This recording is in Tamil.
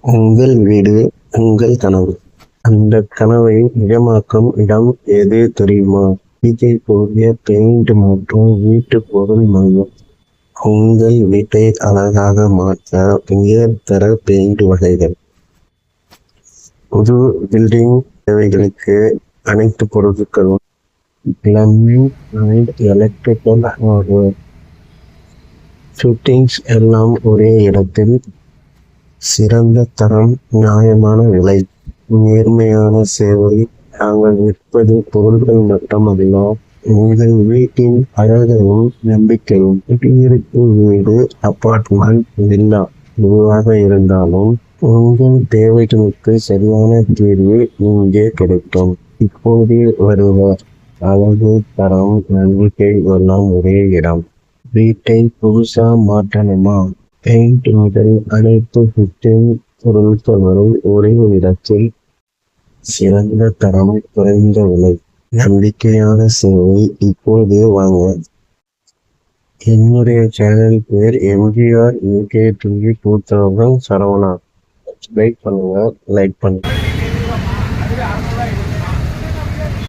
உங்கள் வீடு உங்கள் கனவு. அந்த கனவை நிஜமாக்கும் இடம் எது தெரியுமா? விஜய் கூறிய பெயிண்ட் மற்றும் வீட்டு பொருள் மையம். உங்கள் வீட்டை அழகாக மாற்ற உயர்தர பெயிண்ட் வகைகள். புது பில்டிங் தேவைகளுக்கு அனைத்து பொருட்களும். Plumbing and electrical hardware. Fittings எல்லாம் ஒரே இடத்தில். சிறந்த தரம், நியாயமான விலை, நேர்மையான சேவை. நாங்கள் விற்பது பொருட்கள் மட்டுமல்ல, உங்கள் வீட்டின் அழகையும் நம்பிக்கையும். குடியிருப்பு வீடு, அபார்ட்மெண்ட், வில்லா எதுவாக இருந்தாலும் உங்கள் தேவைகளுக்கு சரியான தீர்வு இங்கே கிடைக்கும். இப்போது வருவார். அழகு, தரம், நம்பிக்கை எல்லாம் ஒரே இடம். வீட்டை புதுசா மாற்றணுமா? பெயிண்ட் முதல் அனைத்து ஃபிட்டிங் பொருட்கள் வரை ஒரே இடத்தில். சிறந்த தரம், குறைந்த விலை, நம்பிக்கையான சேவை. இப்போது வாங்க. என்னுடைய சேனல் பேர் MGR UK TV 2000 Saravana. Like பண்ணுங்க.